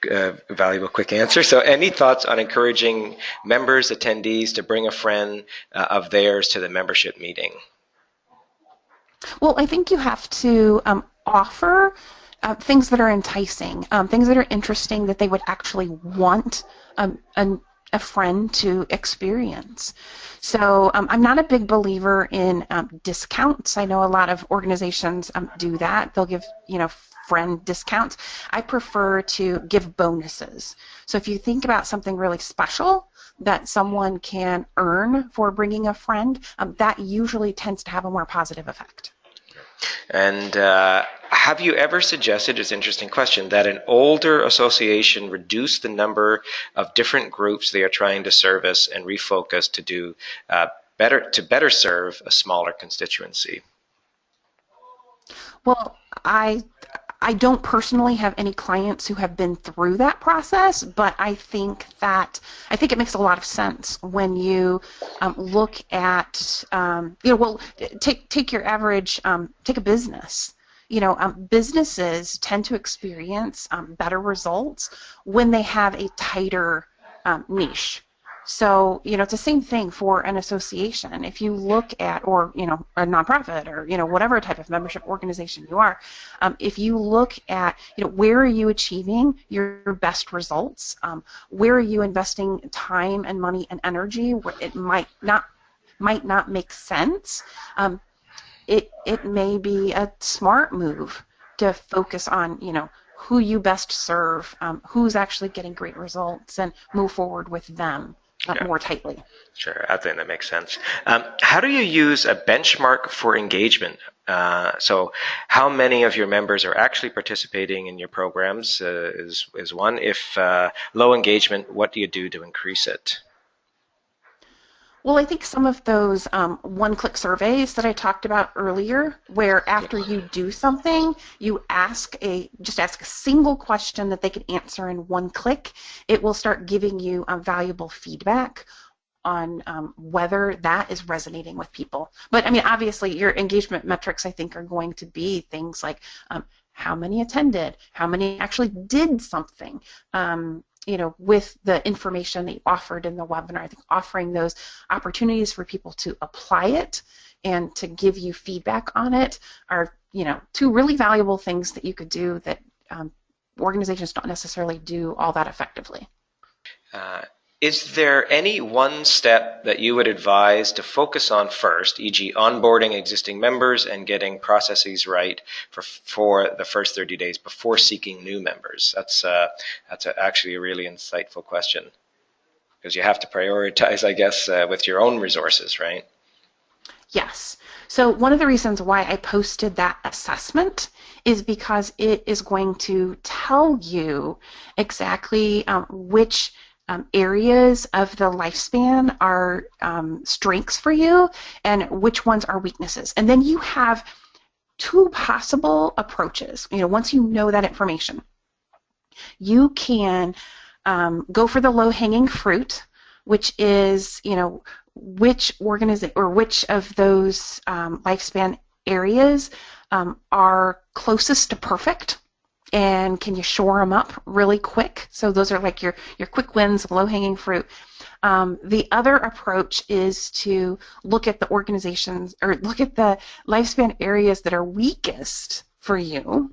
valuable, quick answer. So, any thoughts on encouraging members, attendees to bring a friend of theirs to the membership meeting? Well, I think you have to offer things that are enticing, things that are interesting that they would actually want a friend to experience. So I'm not a big believer in discounts. I know a lot of organizations do that. They'll give, friend discounts. I prefer to give bonuses. So if you think about something really special that someone can earn for bringing a friend, that usually tends to have a more positive effect. And have you ever suggested, it's an interesting question, that an older association reduce the number of different groups they are trying to service and refocus to do better serve a smaller constituency? Well, I don't personally have any clients who have been through that process, but I think it makes a lot of sense when you look at take your average take a business. Businesses tend to experience better results when they have a tighter niche. So, it's the same thing for an association. If you look at, or, a nonprofit or, whatever type of membership organization you are, if you look at, where are you achieving your best results? Where are you investing time and money and energy where it might not make sense? It may be a smart move to focus on, who you best serve, who's actually getting great results, and move forward with them. Yeah. More tightly. Sure, I think that makes sense. How do you use a benchmark for engagement? So how many of your members are actually participating in your programs is one. If low engagement, what do you do to increase it? Well, I think some of those one-click surveys that I talked about earlier, where after you do something, you just ask a single question that they can answer in one click, it will start giving you valuable feedback on whether that is resonating with people. But obviously, your engagement metrics, I think, are going to be things like how many attended, how many actually did something. With the information that you offered in the webinar, I think offering those opportunities for people to apply it and to give you feedback on it are, two really valuable things that you could do that organizations don't necessarily do all that effectively. Is there any one step that you would advise to focus on first, e.g. onboarding existing members and getting processes right for the first 30 days before seeking new members? That's actually a really insightful question because you have to prioritize, I guess, with your own resources, right? Yes. So one of the reasons why I posted that assessment is because it is going to tell you exactly which areas of the lifespan are strengths for you and which ones are weaknesses. And then you have two possible approaches. Once you know that information, you can go for the low-hanging fruit, which is, which of those lifespan areas are closest to perfect, and can you shore them up really quick? So those are like your quick wins, low-hanging fruit. The other approach is to look at the organizations, or look at the lifespan areas that are weakest for you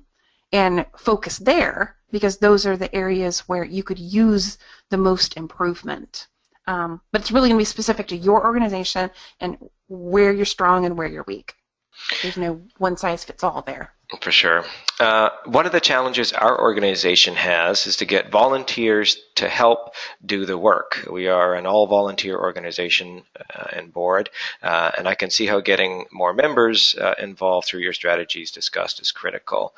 and focus there, because those are the areas where you could use the most improvement. But it's really going to be specific to your organization and where you're strong and where you're weak. There's no one size fits all there. For sure. One of the challenges our organization has is to get volunteers to help do the work. We are an all-volunteer organization and board, and I can see how getting more members involved through your strategies discussed is critical.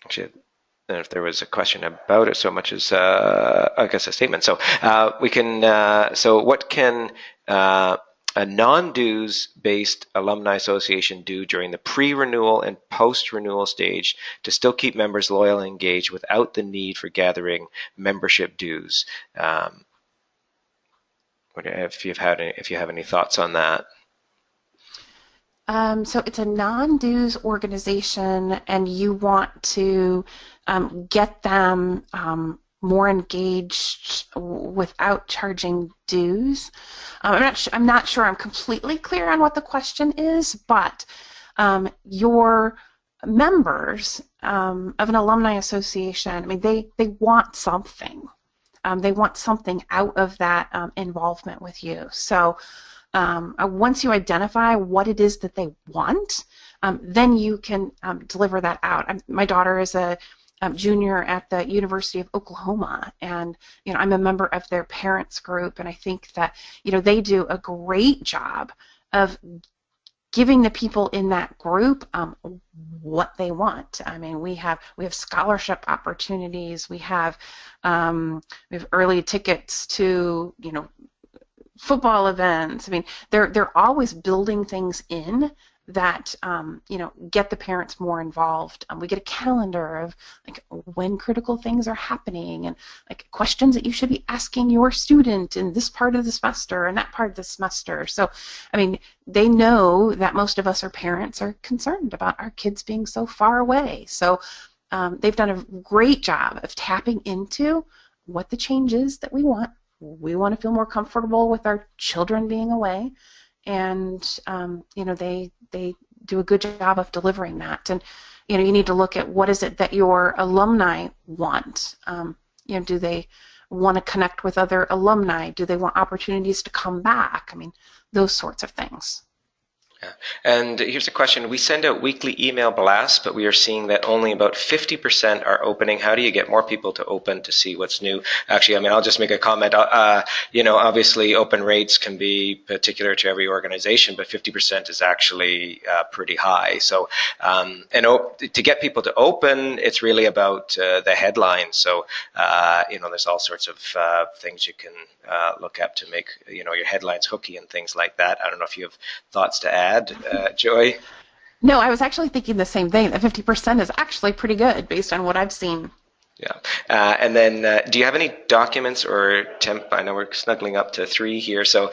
Actually, if there was a question about it so much as, I guess, a statement. So we can. So what can a non-dues based alumni association do during the pre-renewal and post-renewal stage to still keep members loyal and engaged without the need for gathering membership dues? If you have any thoughts on that. So it's a non-dues organization, and you want to get them more engaged without charging dues. I'm not sure I'm completely clear on what the question is, but your members of an alumni association, I mean, they want something. They want something out of that involvement with you. So once you identify what it is that they want, then you can deliver that out. My daughter is a junior at the University of Oklahoma, and I'm a member of their parents group, and I think that they do a great job of giving the people in that group what they want. I mean, we have scholarship opportunities, we have early tickets to football events. I mean, they're always building things in that get the parents more involved. We get a calendar of like when critical things are happening and like questions that you should be asking your student in this part of the semester and that part of the semester. So, I mean, they know that most of us, our parents, are concerned about our kids being so far away. So they've done a great job of tapping into what the change is that we want. We want to feel more comfortable with our children being away, and they do a good job of delivering that. And you need to look at what is it that your alumni want. Do they want to connect with other alumni? Do they want opportunities to come back? I mean, those sorts of things. Yeah. And here's a question. We send out weekly email blasts, but we are seeing that only about 50% are opening. How do you get more people to open to see what's new? Actually, I mean, I'll just make a comment. Obviously open rates can be particular to every organization, but 50% is actually pretty high. So, to get people to open, it's really about the headlines. So, there's all sorts of things you can look up to make, your headlines hooky and things like that. I don't know if you have thoughts to add. Joy? No, I was actually thinking the same thing. That 50% is actually pretty good based on what I've seen. Yeah. And then do you have any documents or I know we're snuggling up to 3 here, so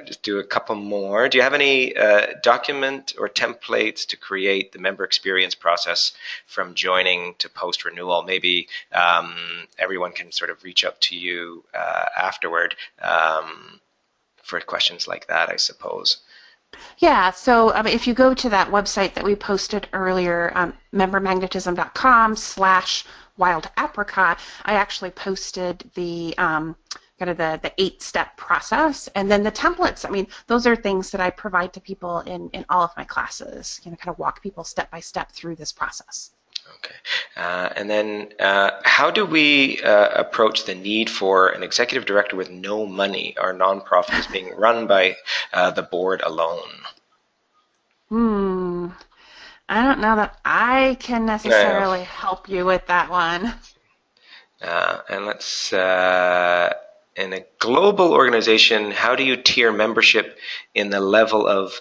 just do a couple more. Do you have any document or templates to create the member experience process from joining to post-renewal? Maybe everyone can sort of reach out to you afterward for questions like that, I suppose. Yeah, so if you go to that website that we posted earlier, membermagnetism.com/wild apricot, I actually posted the kind of the 8-step process, and then the templates. I mean, those are things that I provide to people in all of my classes. Kind of walk people step by step through this process. Okay. And then how do we approach the need for an executive director with no money? Our nonprofit is being run by the board alone. Hmm. I don't know that I can Uh, necessarily help you with that one. and let's, in a global organization, how do you tier membership in the level of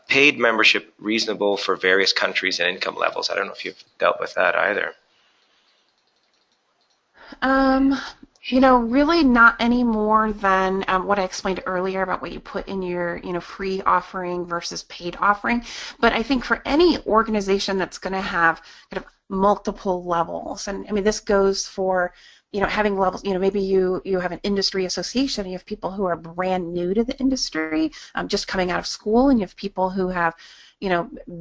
paid membership reasonable for various countries and income levels? I don't know if you've dealt with that either. Um, really not any more than what I explained earlier about what you put in your, free offering versus paid offering. But I think for any organization that's going to have kind of multiple levels, and I mean this goes for, having levels. Maybe you have an industry association, you have people who are brand new to the industry, just coming out of school, and you have people who have,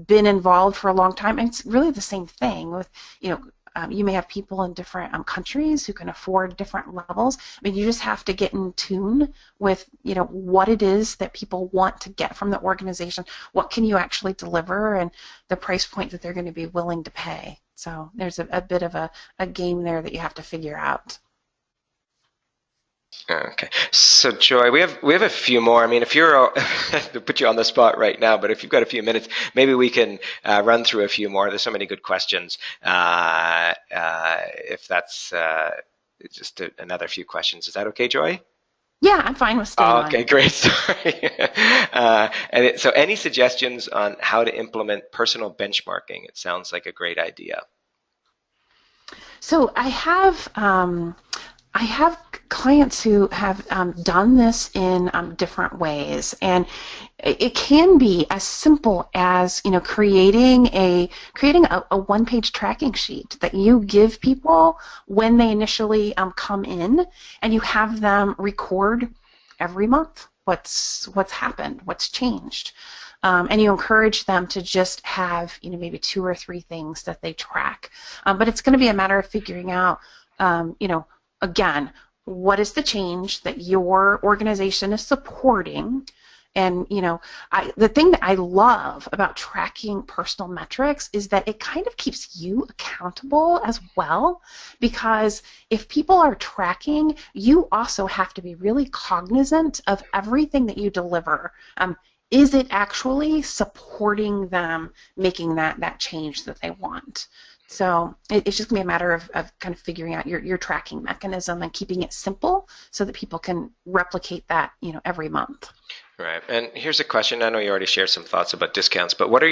been involved for a long time. And it's really the same thing with, you may have people in different countries who can afford different levels. I mean, you just have to get in tune with, what it is that people want to get from the organization. What can you actually deliver, and the price point that they're going to be willing to pay. So there's a bit of a game there that you have to figure out. Okay. So Joy, we have a few more. I mean, if you're to put you on the spot right now, but if you've got a few minutes, maybe we can run through a few more. There's so many good questions. If that's just another few questions, is that okay, Joy? Yeah, I'm fine with staying Oh, on. okay, great. Sorry. So any suggestions on how to implement personal benchmarking? It sounds like a great idea. So I have clients who have done this in different ways, and it can be as simple as creating a one-page tracking sheet that you give people when they initially come in, and you have them record every month what's happened, what's changed. And you encourage them to just have, maybe 2 or 3 things that they track. But it's going to be a matter of figuring out, again, what is the change that your organization is supporting? And the thing that I love about tracking personal metrics is that it kind of keeps you accountable as well, because if people are tracking, you also have to be really cognizant of everything that you deliver. Is it actually supporting them making that change that they want? So it's just going to be a matter of kind of figuring out your tracking mechanism and keeping it simple so that people can replicate that, every month. Right. And here's a question. I know you already shared some thoughts about discounts, but what's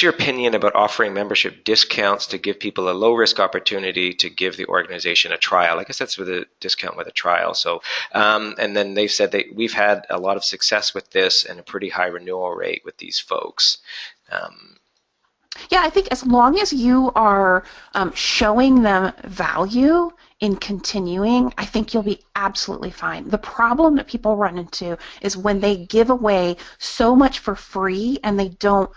your opinion about offering membership discounts to give people a low risk opportunity to give the organization a trial? I guess that's with a discount with a trial. So, and then they've said that we've had a lot of success with this and a pretty high renewal rate with these folks. Um, Yeah, I think as long as you are showing them value in continuing, I think you'll be absolutely fine. The problem that people run into is when they give away so much for free and they don't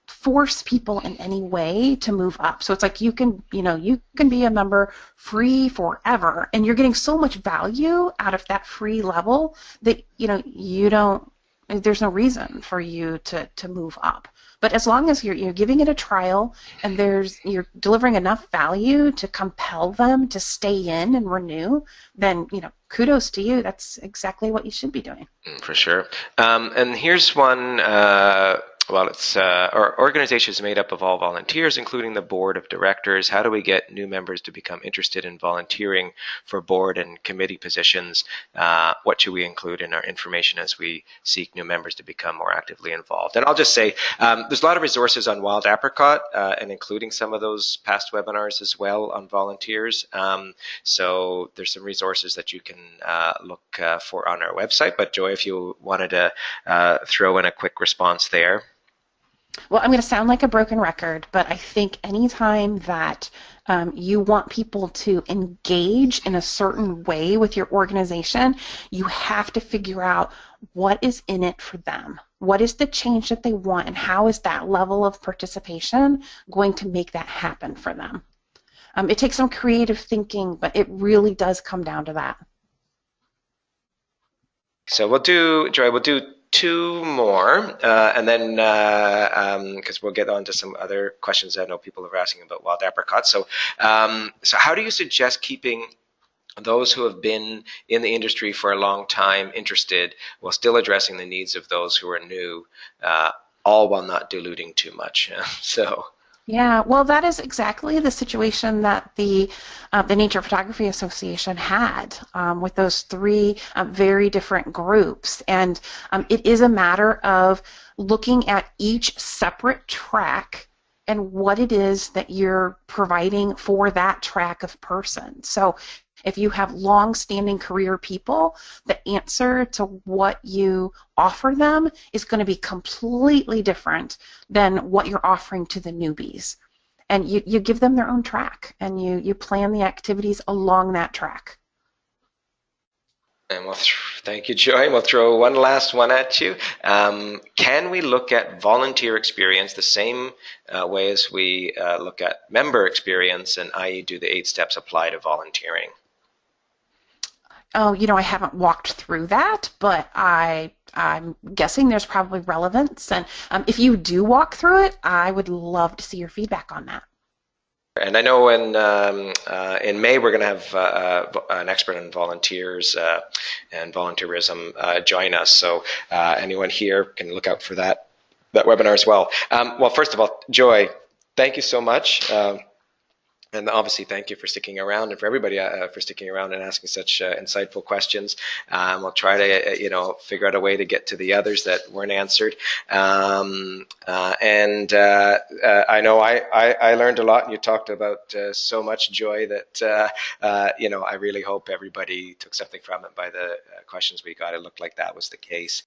force people in any way to move up. So it's like you can be a member free forever, and you're getting so much value out of that free level that you don't. There's no reason for you to move up. But as long as you're giving it a trial and you're delivering enough value to compel them to stay in and renew, then kudos to you. That's exactly what you should be doing. for sure. And here's one. Well, it's our organization is made up of all volunteers, including the board of directors. How do we get new members to become interested in volunteering for board and committee positions? What should we include in our information as we seek new members to become more actively involved? And I'll just say there's a lot of resources on Wild Apricot, and including some of those past webinars as well on volunteers. So there's some resources that you can look for on our website. But Joy, if you wanted to throw in a quick response there. Well, I'm going to sound like a broken record, but I think anytime that you want people to engage in a certain way with your organization, you have to figure out what is in it for them. What is the change that they want, and how is that level of participation going to make that happen for them? It takes some creative thinking, but it really does come down to that. So we'll do, Joy, we'll do two more, and then because we'll get on to some other questions I know people are asking about wild apricot. So how do you suggest keeping those who have been in the industry for a long time interested while still addressing the needs of those who are new, all while not diluting too much? So. Yeah, well, that is exactly the situation that the Nature Photography Association had with those three very different groups, and it is a matter of looking at each separate track and what it is that you're providing for that track of person. So if you have long-standing career people, the answer to what you offer them is going to be completely different than what you're offering to the newbies. And you give them their own track, and you plan the activities along that track. And thank you, Joy. We'll throw one last one at you. Can we look at volunteer experience the same way as we look at member experience, and i.e. do the 8 steps apply to volunteering? Oh, I haven't walked through that, but I'm guessing there's probably relevance. And if you do walk through it, I would love to see your feedback on that. And I know in May we're going to have an expert on volunteers and volunteerism join us. So anyone here can look out for that webinar as well. Well, first of all, Joy, thank you so much. And obviously, thank you for sticking around, and for everybody for sticking around and asking such insightful questions. We'll try to, figure out a way to get to the others that weren't answered. I know I learned a lot, and you talked about so much, Joy, that I really hope everybody took something from it by the questions we got. It looked like that was the case.